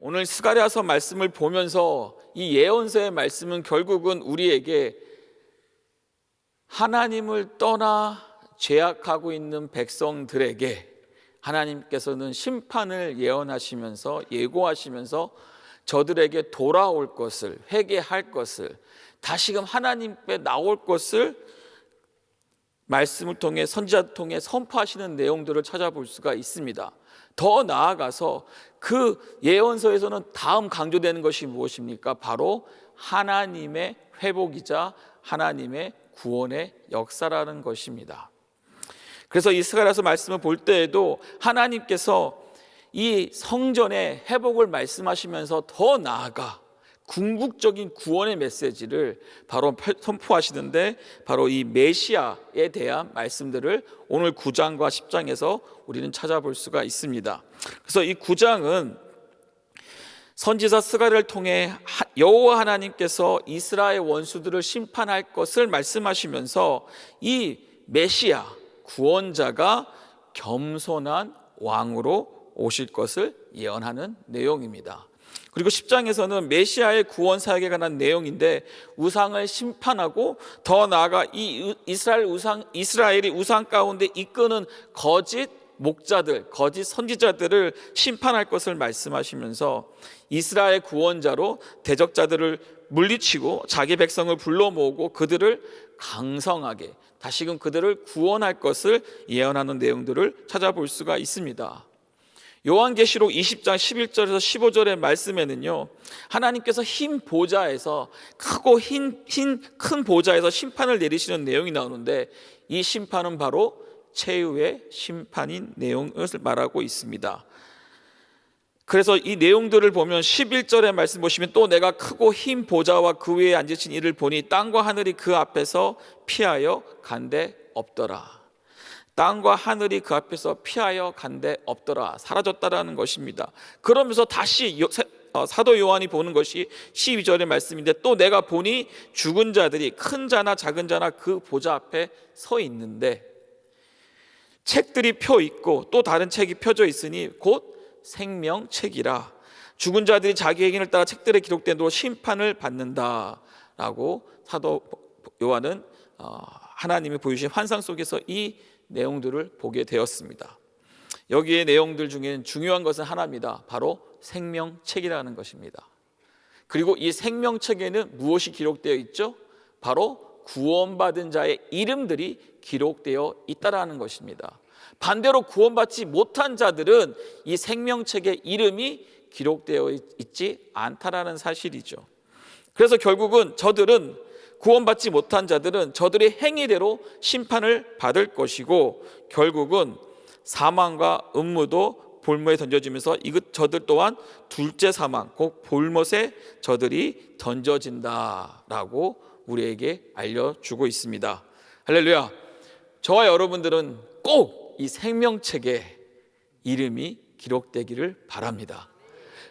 오늘 스가랴서 말씀을 보면서 이 예언서의 말씀은 결국은 우리에게 하나님을 떠나 죄악하고 있는 백성들에게 하나님께서는 심판을 예언하시면서 예고하시면서 저들에게 돌아올 것을, 회개할 것을, 다시금 하나님께 나올 것을 말씀을 통해, 선지자를 통해 선포하시는 내용들을 찾아볼 수가 있습니다. 더 나아가서 그 예언서에서는 다음 강조되는 것이 무엇입니까? 바로 하나님의 회복이자 하나님의 구원의 역사라는 것입니다. 그래서 이 스가랴서 말씀을 볼 때에도 하나님께서 이 성전의 회복을 말씀하시면서 더 나아가 궁극적인 구원의 메시지를 바로 선포하시는데, 바로 이 메시아에 대한 말씀들을 오늘 9장과 10장에서 우리는 찾아볼 수가 있습니다. 그래서 이 9장은 선지자 스가랴를 통해 여호와 하나님께서 이스라엘 원수들을 심판할 것을 말씀하시면서 이 메시아 구원자가 겸손한 왕으로 오실 것을 예언하는 내용입니다. 그리고 10장에서는 메시아의 구원 사역에 관한 내용인데, 우상을 심판하고 더 나아가 이 이스라엘이 우상 가운데 이끄는 거짓 목자들, 거짓 선지자들을 심판할 것을 말씀하시면서 이스라엘 구원자로 대적자들을 물리치고 자기 백성을 불러 모으고 그들을 강성하게, 다시금 그들을 구원할 것을 예언하는 내용들을 찾아볼 수가 있습니다. 요한계시록 20장 11절에서 15절의 말씀에는요, 하나님께서 흰 보좌에서, 크고 큰 보좌에서 심판을 내리시는 내용이 나오는데, 이 심판은 바로 최후의 심판인 내용을 말하고 있습니다. 그래서 이 내용들을 보면 11절의 말씀 보시면, 또 내가 크고 흰 보좌와 그 위에 앉으신 이를 보니 땅과 하늘이 그 앞에서 피하여 간데 없더라. 땅과 하늘이 그 앞에서 피하여 간데 없더라, 사라졌다라는 것입니다. 그러면서 다시 사도 요한이 보는 것이 12절의 말씀인데, 또 내가 보니 죽은 자들이 큰 자나 작은 자나 그 보좌 앞에 서 있는데 책들이 펴 있고 또 다른 책이 펴져 있으니 곧 생명책이라. 죽은 자들이 자기 행위를 따라 책들에 기록된 대로 심판을 받는다라고 사도 요한은 하나님이 보여주신 환상 속에서 이 내용들을 보게 되었습니다. 여기에 내용들 중에 중요한 것은 하나입니다. 바로 생명책이라는 것입니다. 그리고 이 생명책에는 무엇이 기록되어 있죠? 바로 구원받은 자의 이름들이 기록되어 있다라는 것입니다. 반대로 구원받지 못한 자들은 이 생명책에 이름이 기록되어 있지 않다라는 사실이죠. 그래서 결국은 저들은, 구원받지 못한 자들은 저들의 행위대로 심판을 받을 것이고, 결국은 사망과 음무도 볼모에 던져지면서 저들 또한 둘째 사망, 곧 볼못에 저들이 던져진다라고 우리에게 알려주고 있습니다. 할렐루야. 저와 여러분들은 꼭 이 생명책에 이름이 기록되기를 바랍니다.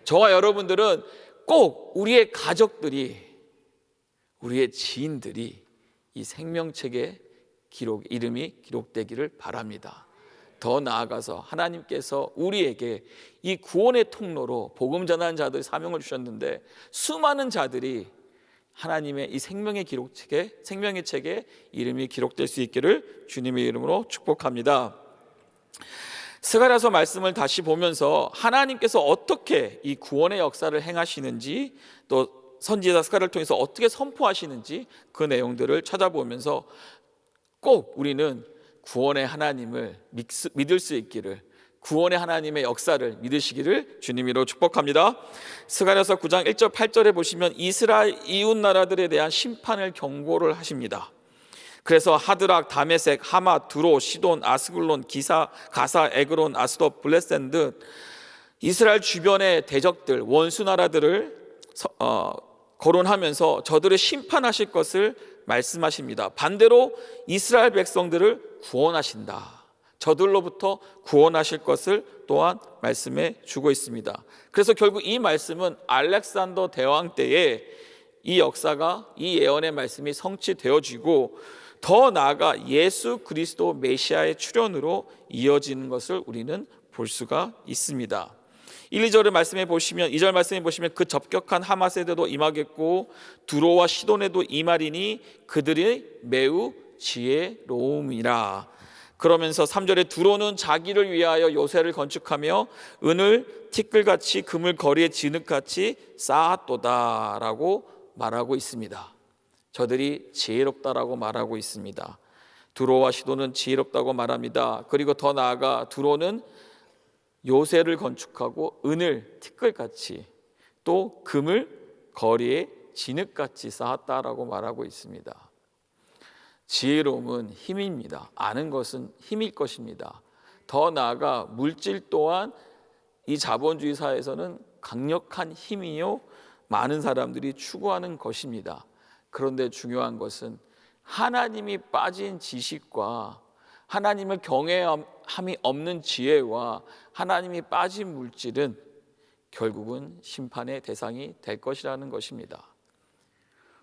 저와 여러분들은 꼭 우리의 가족들이, 우리의 지인들이 이 생명책에 이름이 기록되기를 바랍니다. 더 나아가서 하나님께서 우리에게 이 구원의 통로로 복음 전하는 자들이 사명을 주셨는데, 수많은 자들이 하나님의 이 생명의 책에 이름이 기록될 수 있기를 주님의 이름으로 축복합니다. 스가랴서 말씀을 다시 보면서 하나님께서 어떻게 이 구원의 역사를 행하시는지, 또 선지자 스가랴를 통해서 어떻게 선포하시는지 그 내용들을 찾아보면서 꼭 우리는 구원의 하나님을 믿을 수 있기를, 구원의 하나님의 역사를 믿으시기를 주님으로 축복합니다. 스가랴서 9장 1절 8절에 보시면 이스라엘 이웃 나라들에 대한 심판을 경고를 하십니다. 그래서 하드락, 다메섹, 하맛, 두로, 시돈, 아스글론, 가사, 에그론, 아스돗, 블레센 등 이스라엘 주변의 대적들, 원수 나라들을 거론하면서 저들을 심판하실 것을 말씀하십니다. 반대로 이스라엘 백성들을 구원하신다, 저들로부터 구원하실 것을 또한 말씀해 주고 있습니다. 그래서 결국 이 말씀은 알렉산더 대왕 때에 이 역사가, 이 예언의 말씀이 성취되어지고 더 나아가 예수 그리스도 메시아의 출현으로 이어지는 것을 우리는 볼 수가 있습니다. 1, 2절의 말씀에 보시면 2절 말씀에 보시면 그 접격한 하마세대도 임하겠고 두로와 시돈에도 임하리니 그들이 매우 지혜로움이라. 그러면서 3절에 두로는 자기를 위하여 요새를 건축하며 은을 티끌같이 금을 거리에 진흙같이 쌓았도다라고 말하고 있습니다. 저들이 지혜롭다라고 말하고 있습니다. 두로와 시돈은 지혜롭다고 말합니다. 그리고 더 나아가 두로는 요새를 건축하고 은을 티끌같이 또 금을 거리에 진흙같이 쌓았다라고 말하고 있습니다. 지혜로움은 힘입니다. 아는 것은 힘일 것입니다. 더 나아가 물질 또한 이 자본주의 사회에서는 강력한 힘이요 많은 사람들이 추구하는 것입니다. 그런데 중요한 것은 하나님이 빠진 지식과 하나님을 경외함이 없는 지혜와 하나님이 빠진 물질은 결국은 심판의 대상이 될 것이라는 것입니다.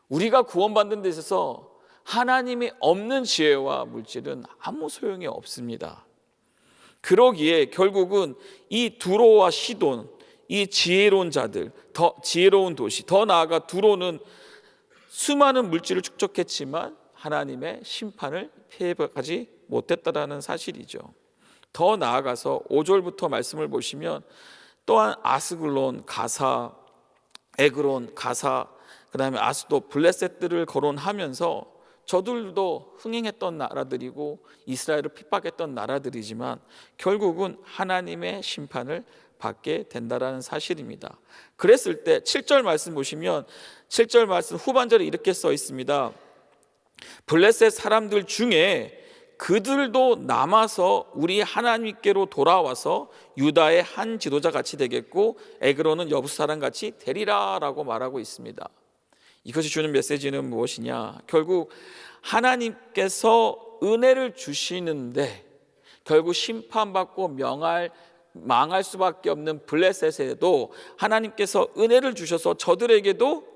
우리가 구원받는 데 있어서 하나님이 없는 지혜와 물질은 아무 소용이 없습니다. 그러기에 결국은 이 두로와 시돈, 이 지혜로운 자들, 더 지혜로운 도시, 더 나아가 두로는 수많은 물질을 축적했지만 하나님의 심판을 피해가지 못했다라는 사실이죠. 더 나아가서 5절부터 말씀을 보시면 또한 아스글론, 가사, 에그론, 가사, 그 다음에 아스도, 블레셋들을 거론하면서 저들도 흥행했던 나라들이고 이스라엘을 핍박했던 나라들이지만 결국은 하나님의 심판을 받게 된다라는 사실입니다. 그랬을 때 7절 말씀 보시면 7절 말씀 후반절에 이렇게 써 있습니다. 블레셋 사람들 중에 그들도 남아서 우리 하나님께로 돌아와서 유다의 한 지도자 같이 되겠고 에그로는 여부수 사람 같이 되리라라고 말하고 있습니다. 이것이 주는 메시지는 무엇이냐? 결국 하나님께서 은혜를 주시는데 결국 심판받고 망할 수밖에 없는 블레셋에도 하나님께서 은혜를 주셔서 저들에게도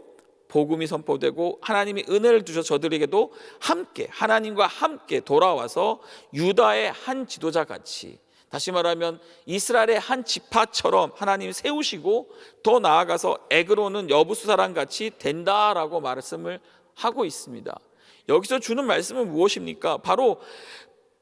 복음이 선포되고 하나님이 은혜를 주셔서 저들에게도 함께 하나님과 함께 돌아와서 유다의 한 지도자같이, 다시 말하면 이스라엘의 한 지파처럼 하나님 세우시고 더 나아가서 에그로는 여부수 사람같이 된다라고 말씀을 하고 있습니다. 여기서 주는 말씀은 무엇입니까? 바로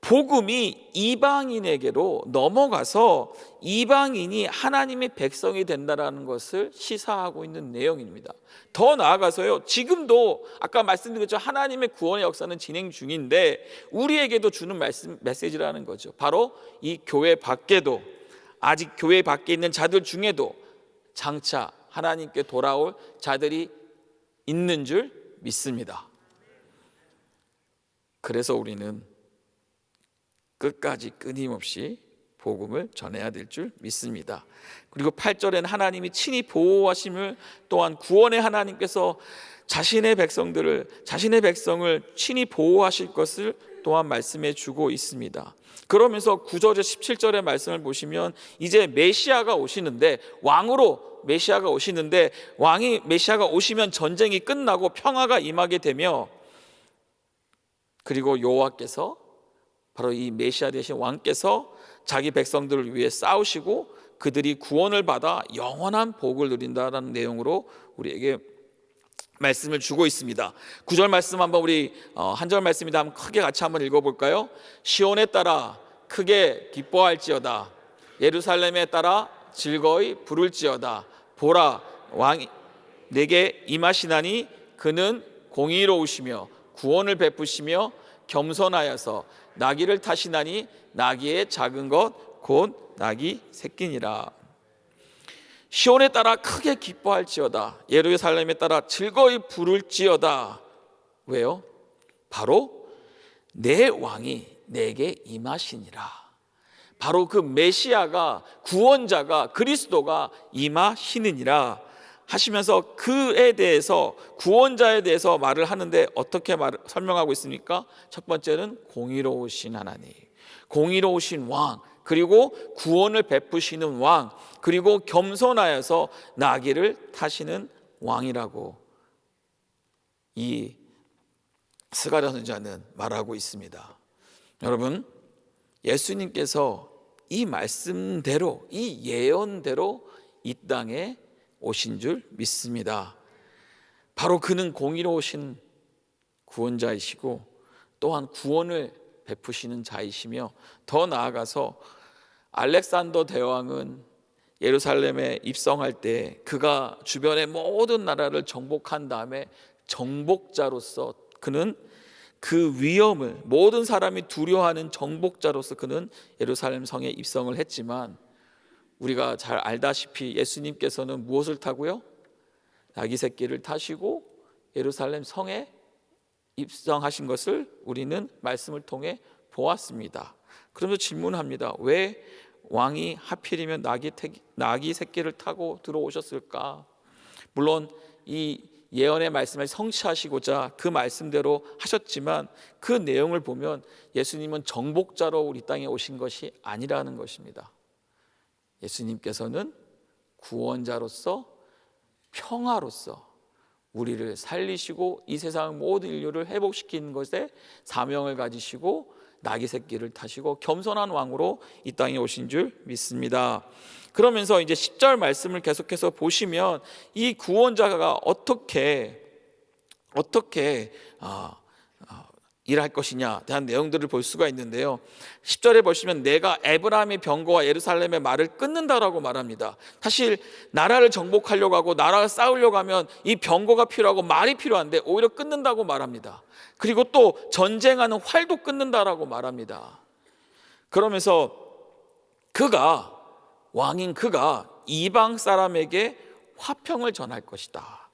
복음이 이방인에게로 넘어가서 이방인이 하나님의 백성이 된다라는 것을 시사하고 있는 내용입니다. 더 나아가서요, 지금도 아까 말씀드린 것처럼 하나님의 구원의 역사는 진행 중인데 우리에게도 주는 메시지라는 거죠. 바로 이 교회 밖에도, 아직 교회 밖에 있는 자들 중에도 장차 하나님께 돌아올 자들이 있는 줄 믿습니다. 그래서 우리는 끝까지 끊임없이 복음을 전해야 될 줄 믿습니다. 그리고 8절에는 하나님이 친히 보호하심을, 또한 구원의 하나님께서 자신의 백성을 친히 보호하실 것을 또한 말씀해 주고 있습니다. 그러면서 9절에 17절의 말씀을 보시면 이제 메시아가 오시는데, 왕으로 메시아가 오시는데, 메시아가 오시면 전쟁이 끝나고 평화가 임하게 되며, 그리고 여호와께서 바로 이 메시아 되신 왕께서 자기 백성들을 위해 싸우시고 그들이 구원을 받아 영원한 복을 누린다라는 내용으로 우리에게 말씀을 주고 있습니다. 9절 말씀 한번 우리 한 절 말씀이다 한번 크게 같이 한번 읽어볼까요? 시온에 따라 크게 기뻐할지어다, 예루살렘에 따라 즐거이 부를지어다. 보라, 왕이 내게 임하시나니 그는 공의로우시며 구원을 베푸시며 겸손하여서 나귀를 타시나니 나귀의 작은 것 곧 나귀 새끼니라. 시온에 따라 크게 기뻐할지어다, 예루살렘에 따라 즐거이 부를지어다. 왜요? 바로 내 왕이 내게 임하시니라. 바로 그 메시아가, 구원자가, 그리스도가 임하시느니라 하시면서 그에 대해서, 구원자에 대해서 말을 하는데 어떻게 설명하고 있습니까? 첫 번째는 공의로우신 하나님, 공의로우신 왕, 그리고 구원을 베푸시는 왕, 그리고 겸손하여서 나귀를 타시는 왕이라고 이 스가랴 선지자는 말하고 있습니다. 여러분, 예수님께서 이 말씀대로, 이 예언대로 이 땅에 오신 줄 믿습니다. 바로 그는 공의로우신 구원자이시고 또한 구원을 베푸시는 자이시며, 더 나아가서 알렉산더 대왕은 예루살렘에 입성할 때 그가 주변의 모든 나라를 정복한 다음에 정복자로서 그는 그 위험을, 모든 사람이 두려워하는 정복자로서 그는 예루살렘 성에 입성을 했지만, 우리가 잘 알다시피 예수님께서는 무엇을 타고요? 나귀 새끼를 타시고 예루살렘 성에 입성하신 것을 우리는 말씀을 통해 보았습니다. 그러면서 질문합니다. 왜 왕이 하필이면 나귀 새끼를 타고 들어오셨을까? 물론 이 예언의 말씀을 성취하시고자 그 말씀대로 하셨지만, 그 내용을 보면 예수님은 정복자로 우리 땅에 오신 것이 아니라는 것입니다. 예수님께서는 구원자로서, 평화로서 우리를 살리시고 이 세상 모든 인류를 회복시키는 것에 사명을 가지시고 나귀 새끼를 타시고 겸손한 왕으로 이 땅에 오신 줄 믿습니다. 그러면서 이제 10절 말씀을 계속해서 보시면 이 구원자가 어떻게 일할 것이냐 대한 내용들을 볼 수가 있는데요. 10절에 보시면 내가 에브라임의 병거와 예루살렘의 말을 끊는다라고 말합니다. 사실 나라를 정복하려고 하고 나라를 싸우려고 하면 이 병거가 필요하고 말이 필요한데 오히려 끊는다고 말합니다. 그리고 또 전쟁하는 활도 끊는다라고 말합니다. 그러면서 왕인 그가 이방 사람에게 화평을 전할 것이다.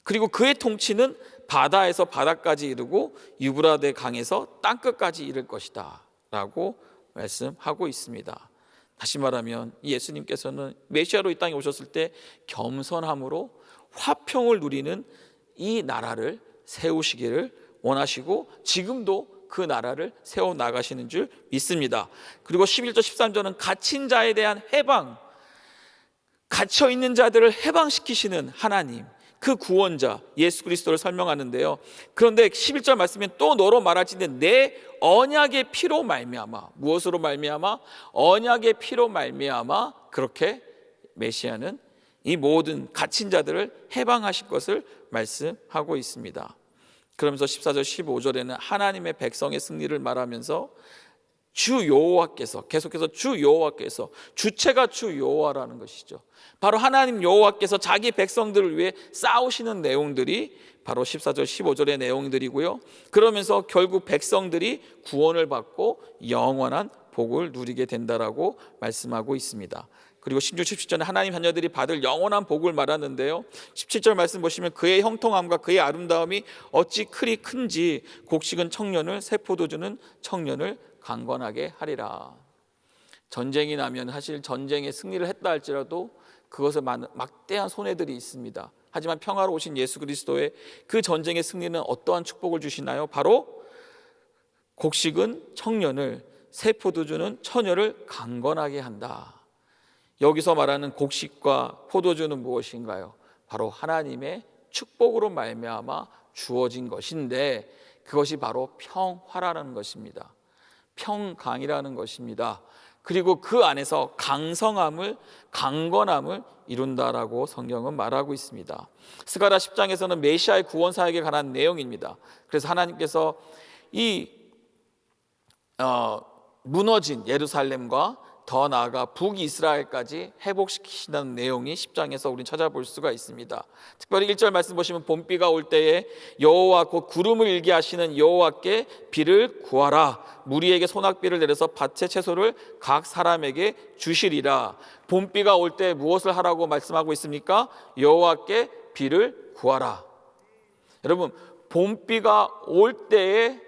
그리고 그의 통치는 바다에서 바다까지 이르고 유브라데 강에서 땅끝까지 이를 것이다 라고 말씀하고 있습니다. 다시 말하면 예수님께서는 메시아로 이 땅에 오셨을 때 겸손함으로 화평을 누리는 이 나라를 세우시기를 원하시고 지금도 그 나라를 세워나가시는 줄 믿습니다. 그리고 11절 13절은 갇힌 자에 대한 해방, 갇혀있는 자들을 해방시키시는 하나님, 그 구원자 예수 그리스도를 설명하는데요. 그런데 11절 말씀에 또 너로 말할지니 내 언약의 피로 말미암아, 무엇으로 말미암아? 언약의 피로 말미암아 그렇게 메시아는 이 모든 갇힌 자들을 해방하실 것을 말씀하고 있습니다. 그러면서 14절 15절에는 하나님의 백성의 승리를 말하면서 주 여호와께서, 계속해서 주 여호와께서, 주체가 주 여호와라는 것이죠. 바로 하나님 여호와께서 자기 백성들을 위해 싸우시는 내용들이 바로 14절 15절의 내용들이고요. 그러면서 결국 백성들이 구원을 받고 영원한 복을 누리게 된다라고 말씀하고 있습니다. 그리고 16, 17절에 하나님 자녀들이 받을 영원한 복을 말하는데요. 17절 말씀 보시면 그의 형통함과 그의 아름다움이 어찌 크리 큰지 곡식은 청년을, 새 포도주는 청년을 강건하게 하리라. 전쟁이 나면 사실 전쟁에 승리를 했다 할지라도 그것에 막대한 손해들이 있습니다. 하지만 평화로 오신 예수 그리스도의 그 전쟁의 승리는 어떠한 축복을 주시나요? 바로 곡식은 청년을, 새 포도주는 처녀를 강건하게 한다. 여기서 말하는 곡식과 포도주는 무엇인가요? 바로 하나님의 축복으로 말미암아 주어진 것인데, 그것이 바로 평화라는 것입니다. 평강이라는 것입니다. 그리고 그 안에서 강성함을, 강건함을 이룬다라고 성경은 말하고 있습니다. 스가랴 10장에서는 메시아의 구원 사역에 관한 내용입니다. 그래서 하나님께서 이 무너진 예루살렘과 더 나아가 북이스라엘까지 회복시키신다는 내용이 10장에서 우리는 찾아볼 수가 있습니다. 특별히 1절 말씀 보시면 봄비가 올 때에 여호와 곧 구름을 일게 하시는 여호와께 비를 구하라. 무리에게 소낙비를 내려서 밭의 채소를 각 사람에게 주시리라. 봄비가 올 때 무엇을 하라고 말씀하고 있습니까? 여호와께 비를 구하라. 여러분, 봄비가 올 때에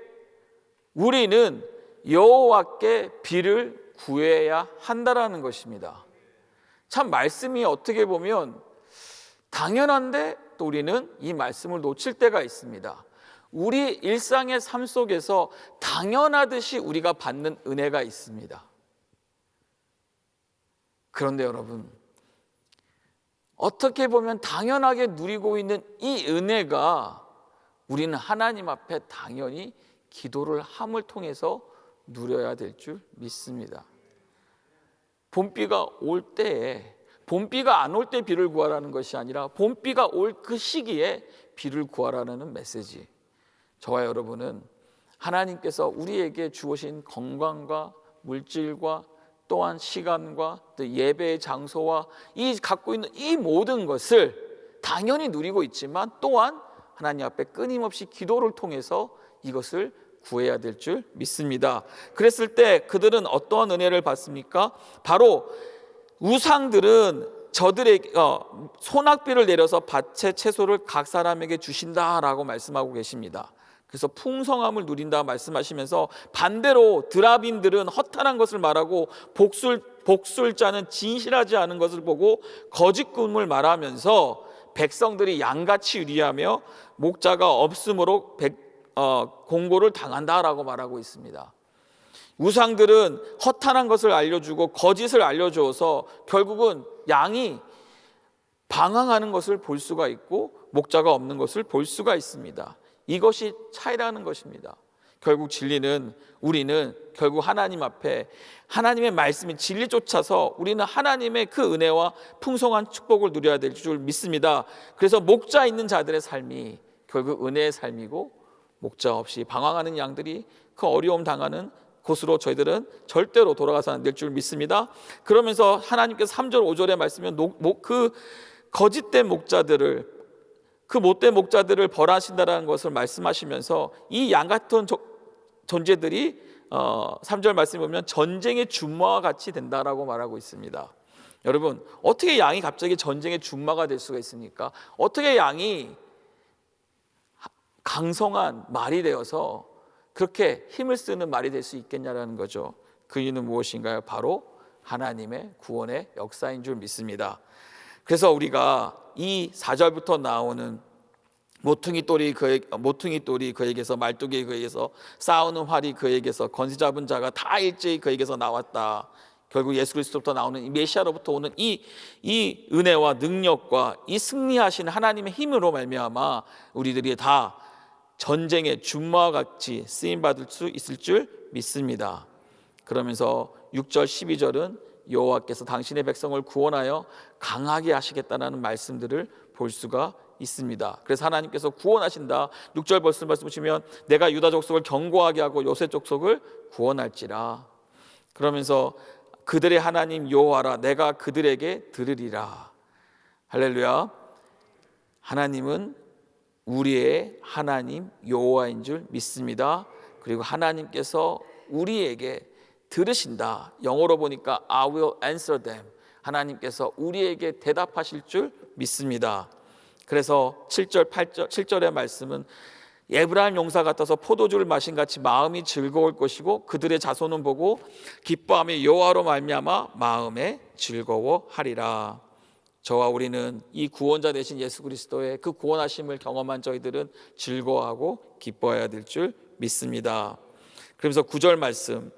우리는 여호와께 비를 구해야 한다라는 것입니다. 참 말씀이 어떻게 보면 당연한데 또 우리는 이 말씀을 놓칠 때가 있습니다. 우리 일상의 삶 속에서 당연하듯이 우리가 받는 은혜가 있습니다. 그런데 여러분, 어떻게 보면 당연하게 누리고 있는 이 은혜가 우리는 하나님 앞에 당연히 기도를 함을 통해서 누려야 될 줄 믿습니다. 봄비가 올 때에 봄비가 안 올 때 비를 구하라는 것이 아니라 봄비가 올 그 시기에 비를 구하라는 메시지. 저와 여러분은 하나님께서 우리에게 주어진 건강과 물질과 또한 시간과 또 예배의 장소와 이 갖고 있는 이 모든 것을 당연히 누리고 있지만 또한 하나님 앞에 끊임없이 기도를 통해서 이것을 구해야 될 줄 믿습니다. 그랬을 때 그들은 어떠한 은혜를 받습니까? 바로 우상들은 저들에게 소낙비를 내려서 밭의 채소를 각 사람에게 주신다라고 말씀하고 계십니다. 그래서 풍성함을 누린다 말씀하시면서 반대로 드라빈들은 허탄한 것을 말하고 복술자는 진실하지 않은 것을 보고 거짓 꿈을 말하면서 백성들이 양같이 유리하며 목자가 없으므로 공고를 당한다라고 말하고 있습니다. 우상들은 허탄한 것을 알려주고 거짓을 알려주어서 결국은 양이 방황하는 것을 볼 수가 있고 목자가 없는 것을 볼 수가 있습니다. 이것이 차이라는 것입니다. 결국 진리는 우리는 결국 하나님 앞에 하나님의 말씀이 진리 쫓아서 우리는 하나님의 그 은혜와 풍성한 축복을 누려야 될 줄 믿습니다. 그래서 목자 있는 자들의 삶이 결국 은혜의 삶이고 목자 없이 방황하는 양들이 그 어려움 당하는 곳으로 저희들은 절대로 돌아가서 안 될 줄 믿습니다. 그러면서 하나님께서 3절 5절의 말씀은 그 거짓된 목자들을 그 못된 목자들을 벌하신다라는 것을 말씀하시면서 이 양 같은 존재들이 3절 말씀에 보면 전쟁의 준마와 같이 된다라고 말하고 있습니다. 여러분, 어떻게 양이 갑자기 전쟁의 준마가 될 수가 있습니까? 어떻게 양이 강성한 말이 되어서 그렇게 힘을 쓰는 말이 될 수 있겠냐라는 거죠. 그 이유는 무엇인가요? 바로 하나님의 구원의 역사인 줄 믿습니다. 그래서 우리가 이 4절부터 나오는 모퉁이 똘이 그에게서 말뚝이 그에게서 싸우는 활이 그에게서 건시 잡은 자가 다 일제히 그에게서 나왔다. 결국 예수 그리스도부터 나오는 이 메시아로부터 오는 이 은혜와 능력과 이 승리하신 하나님의 힘으로 말미암아 우리들이 다 전쟁의 준마와 같이 쓰임 받을 수 있을 줄 믿습니다. 그러면서 6절 12절은 여호와께서 당신의 백성을 구원하여 강하게 하시겠다는 말씀들을 볼 수가 있습니다. 그래서 하나님께서 구원하신다. 6절 말씀 보시면 내가 유다 족속을 견고하게 하고 요셉 족속을 구원할지라. 그러면서 그들의 하나님 여호와라 내가 그들에게 들으리라. 할렐루야. 하나님은 우리의 하나님 여호와인 줄 믿습니다. 그리고 하나님께서 우리에게 들으신다. 영어로 보니까 I will answer them. 하나님께서 우리에게 대답하실 줄 믿습니다. 그래서 7절 8절 7절의 말씀은 에브라임 용사 같아서 포도주를 마신 같이 마음이 즐거울 것이고 그들의 자손은 보고 기뻐하며 여호와로 말미암아 마음에 즐거워하리라. 저와 우리는 이 구원자 되신 예수 그리스도의 그 구원하심을 경험한 저희들은 즐거워하고 기뻐해야 될 줄 믿습니다. 그러면서 9절 말씀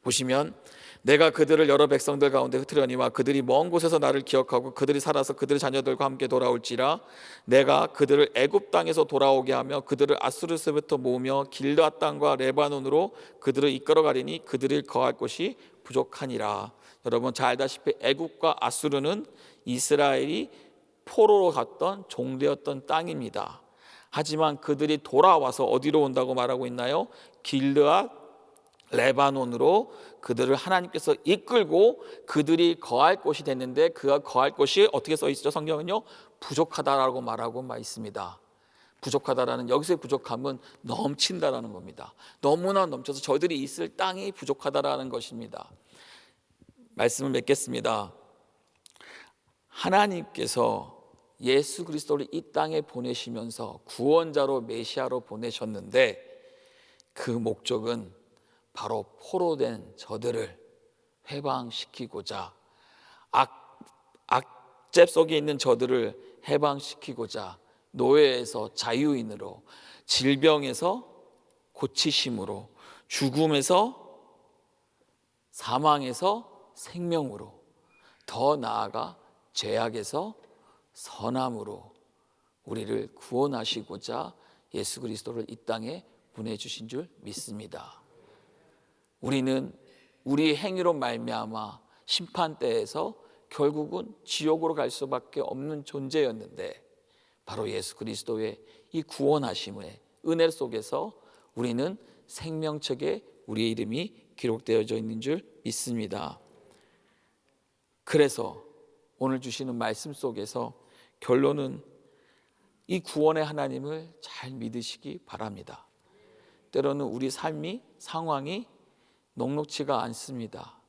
보시면 내가 그들을 여러 백성들 가운데 흩으려니와 그들이 먼 곳에서 나를 기억하고 그들이 살아서 그들의 자녀들과 함께 돌아올지라. 내가 그들을 애굽 땅에서 돌아오게 하며 그들을 아수르에서부터 모으며 길르앗 땅과 레바논으로 그들을 이끌어가리니 그들이 거할 곳이 부족하니라. 여러분 잘 알다시피 애굽과 아수르는 이스라엘이 포로로 갔던 종되었던 땅입니다. 하지만 그들이 돌아와서 어디로 온다고 말하고 있나요? 길르앗 레바논으로 그들을 하나님께서 이끌고 그들이 거할 곳이 됐는데 그 거할 곳이 어떻게 써 있죠? 성경은요 부족하다라고 말하고 있습니다. 부족하다라는 여기서의 부족함은 넘친다라는 겁니다. 너무나 넘쳐서 저희들이 있을 땅이 부족하다라는 것입니다. 말씀을 맺겠습니다. 하나님께서 예수 그리스도를 이 땅에 보내시면서 구원자로 메시아로 보내셨는데 그 목적은 바로 포로된 저들을 해방시키고자 악죄 속에 있는 저들을 해방시키고자 노예에서 자유인으로 질병에서 고치심으로 죽음에서 사망에서 생명으로 더 나아가 죄악에서 선함으로 우리를 구원하시고자 예수 그리스도를 이 땅에 보내주신 줄 믿습니다. 우리는 우리의 행위로 말미암아 심판대에서 결국은 지옥으로 갈 수밖에 없는 존재였는데, 바로 예수 그리스도의 이 구원하심의 은혜 속에서 우리는 생명책에 우리의 이름이 기록되어져 있는 줄 믿습니다. 그래서 오늘 주시는 말씀 속에서 결론은 이 구원의 하나님을 잘 믿으시기 바랍니다. 때로는 우리 삶이, 상황이 녹록지가 않습니다.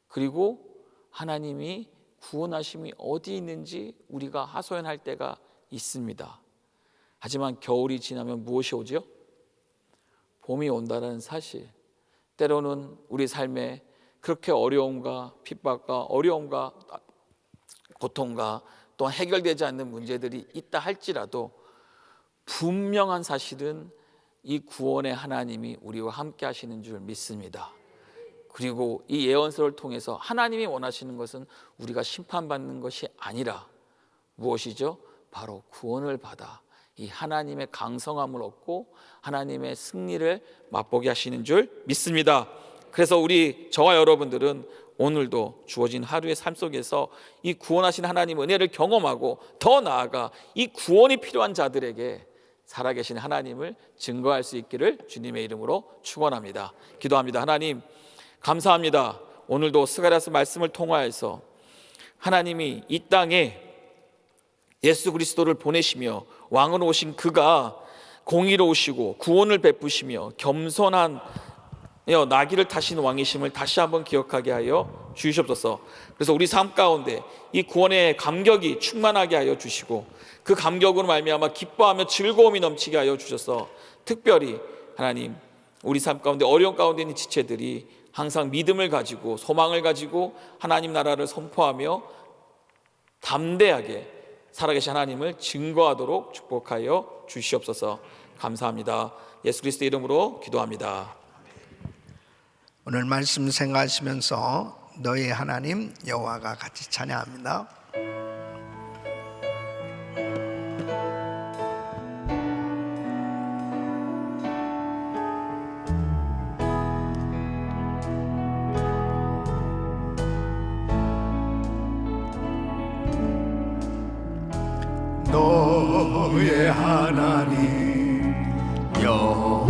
그리고 하나님이 구원하심이 어디 있는지 우리가 하소연할 때가 있습니다. 하지만 겨울이 지나면 무엇이 오죠? 봄이 온다는 사실. 때로는 우리 삶에 그렇게 어려움과 핍박과 어려움과 고통과 또한 해결되지 않는 문제들이 있다 할지라도 분명한 사실은 이 구원의 하나님이 우리와 함께 하시는 줄 믿습니다. 그리고 이 예언서를 통해서 하나님이 원하시는 것은 우리가 심판받는 것이 아니라 무엇이죠? 바로 구원을 받아 이 하나님의 강성함을 얻고 하나님의 승리를 맛보게 하시는 줄 믿습니다. 그래서 저와 여러분들은 오늘도 주어진 하루의 삶 속에서 이 구원하신 하나님 은혜를 경험하고 더 나아가 이 구원이 필요한 자들에게 살아계신 하나님을 증거할 수 있기를 주님의 이름으로 축원합니다. 기도합니다. 하나님 감사합니다. 오늘도 스가랴서 말씀을 통하여서 하나님이 이 땅에 예수 그리스도를 보내시며 왕으로 오신 그가 공의로우시고 구원을 베푸시며 겸손한 나귀를 타신 왕이심을 다시 한번 기억하게 하여 주시옵소서. 그래서 우리 삶 가운데 이 구원의 감격이 충만하게 하여 주시고 그 감격으로 말미암아 기뻐하며 즐거움이 넘치게 하여 주셔서 특별히 하나님 우리 삶 가운데 어려운 가운데 있는 지체들이 항상 믿음을 가지고 소망을 가지고 하나님 나라를 선포하며 담대하게 살아계신 하나님을 증거하도록 축복하여 주시옵소서. 감사합니다. 예수 그리스도 이름으로 기도합니다. 오늘 말씀 생각하시면서 너희 하나님 여호와가 같이 찬양합니다. 너의 하나님 여호와가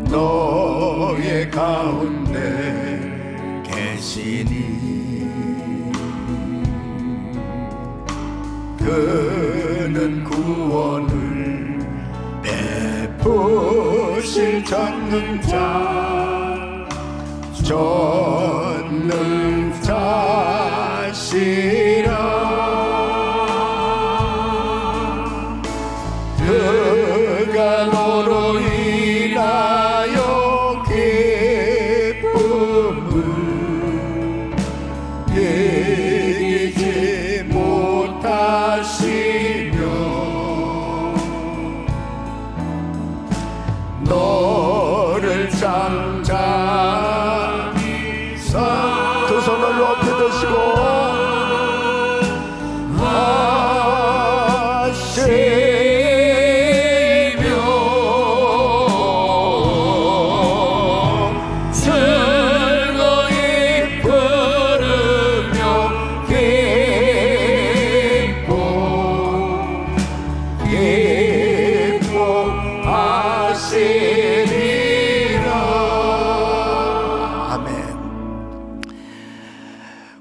너의 가운데 계시니 그는 구원을 베푸실 전능자시라. 그가 너로 인하여 기쁨을 이기지 못하시며 너를 잠잠히 두 손을 높이 드시고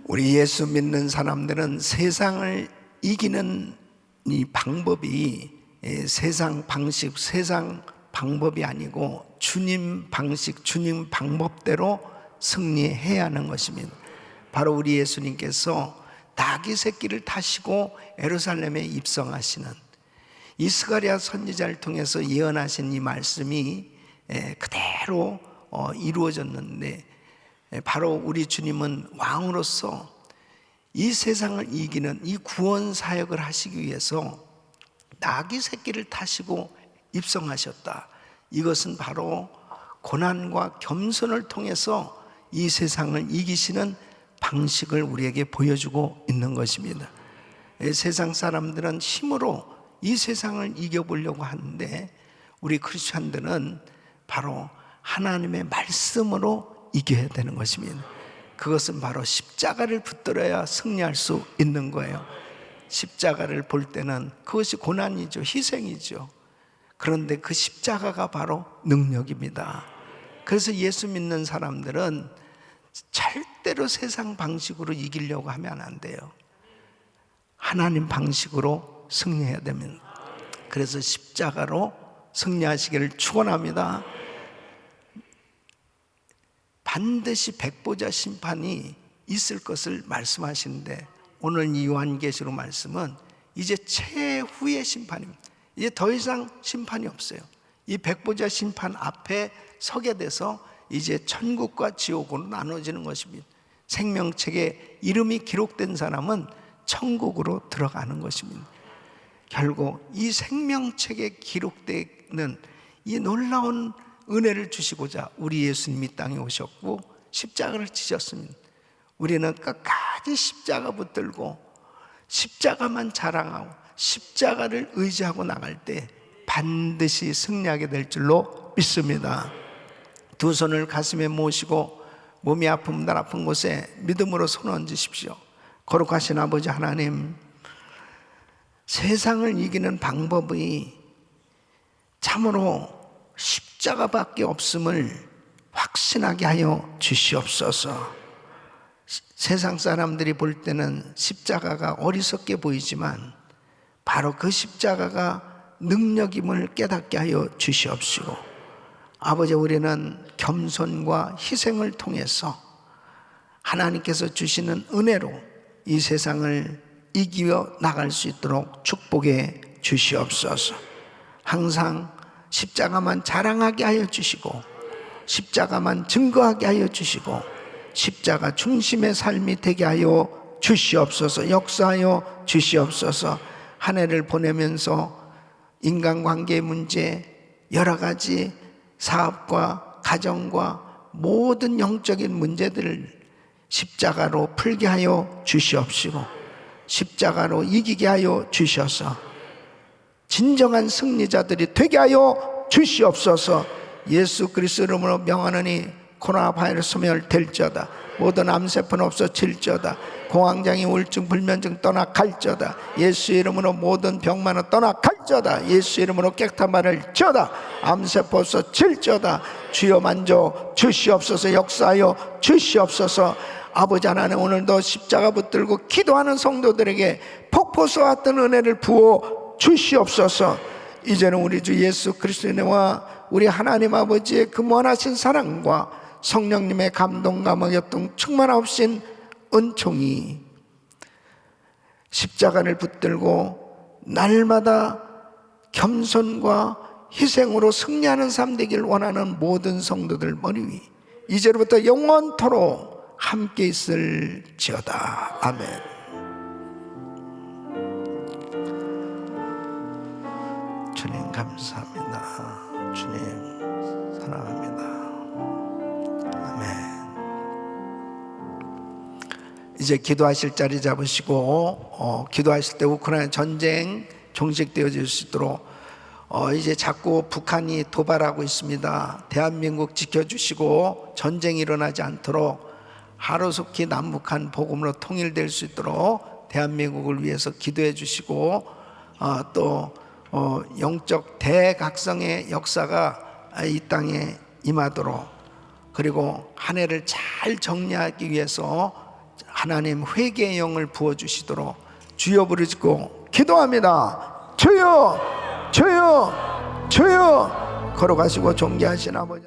우리 예수 믿는 사람들은 세상을 이기는 이 방법이 세상 방식, 세상 방법이 아니고 주님 방식, 주님 방법대로 승리해야 하는 것입니다. 바로 우리 예수님께서 나귀 새끼를 타시고 예루살렘에 입성하시는 이 스가랴 선지자를 통해서 예언하신 이 말씀이 그대로 이루어졌는데, 바로 우리 주님은 왕으로서 이 세상을 이기는 이 구원 사역을 하시기 위해서 나귀 새끼를 타시고 입성하셨다. 이것은 바로 고난과 겸손을 통해서 이 세상을 이기시는 방식을 우리에게 보여주고 있는 것입니다. 세상 사람들은 힘으로 이 세상을 이겨보려고 하는데 우리 크리스찬들은 바로 하나님의 말씀으로 이겨야 되는 것입니다. 그것은 바로 십자가를 붙들어야 승리할 수 있는 거예요. 십자가를 볼 때는 그것이 고난이죠, 희생이죠. 그런데 그 십자가가 바로 능력입니다. 그래서 예수 믿는 사람들은 절대로 세상 방식으로 이기려고 하면 안 돼요. 하나님 방식으로 승리해야 됩니다. 그래서 십자가로 승리하시기를 축원합니다. 반드시 백보자 심판이 있을 것을 말씀하시는데, 오늘 이 요한계시록 말씀은 이제 최후의 심판입니다. 이제 더 이상 심판이 없어요. 이 백보자 심판 앞에 서게 돼서 이제 천국과 지옥으로 나눠지는 것입니다. 생명책에 이름이 기록된 사람은 천국으로 들어가는 것입니다. 결국 이 생명책에 기록되는 이 놀라운 은혜를 주시고자 우리 예수님이 땅에 오셨고 십자가를 지셨습니다. 우리는 끝까지 십자가 붙들고 십자가만 자랑하고 십자가를 의지하고 나갈 때 반드시 승리하게 될 줄로 믿습니다. 두 손을 가슴에 모시고 몸이 아픔 날 아픈 곳에 믿음으로 손 얹으십시오. 거룩하신 아버지 하나님, 세상을 이기는 방법이 참으로 십자가밖에 없음을 확신하게 하여 주시옵소서. 세상 사람들이 볼 때는 십자가가 어리석게 보이지만 바로 그 십자가가 능력임을 깨닫게 하여 주시옵시고, 아버지, 우리는 겸손과 희생을 통해서 하나님께서 주시는 은혜로 이 세상을 이기어 나갈 수 있도록 축복해 주시옵소서. 항상 십자가만 자랑하게 하여 주시고 십자가만 증거하게 하여 주시고 십자가 중심의 삶이 되게 하여 주시옵소서. 역사하여 주시옵소서. 한 해를 보내면서 인간관계의 문제, 여러 가지 사업과 가정과 모든 영적인 문제들을 십자가로 풀게 하여 주시옵시고 십자가로 이기게 하여 주셔서 진정한 승리자들이 되게 하여 주시옵소서. 예수 그리스도 이름으로 명하노니 코로나 바이러스 소멸될지어다. 모든 암세포는 없어질지어다. 공황장애, 우울증, 불면증 떠나갈지어다. 예수 이름으로 모든 병만은 떠나갈지어다. 예수 이름으로 깨끗한 말을 지어다. 암세포 없어질지어다. 주여 만져 주시옵소서. 역사하여 주시옵소서. 아버지 하나님, 오늘도 십자가 붙들고 기도하는 성도들에게 폭포수와 같은 은혜를 부어 주시옵소서. 이제는 우리 주 예수 그리스도의 은혜와 우리 하나님 아버지의 그 무한하신 사랑과 성령님의 감동과 교통 충만하신 은총이 십자가를 붙들고 날마다 겸손과 희생으로 승리하는 삶 되길 원하는 모든 성도들 머리 위 이제부터 영원토록 함께 있을지어다. 아멘. 주님 감사합니다. 주님 사랑합니다. 아멘. 이제 기도하실 자리 잡으시고 기도하실 때 우크라이나 전쟁 종식되어질 수 있도록 이제 자꾸 북한이 도발하고 있습니다. 대한민국 지켜주시고 전쟁이 일어나지 않도록 하루속히 남북한 복음으로 통일될 수 있도록 대한민국을 위해서 기도해 주시고 또 영적 대각성의 역사가 이 땅에 임하도록, 그리고 한 해를 잘 정리하기 위해서 하나님 회개의 영을 부어주시도록 주여 부르짖고 기도합니다. 주여 주여 주여. 걸어가시고 존귀하신 아버지.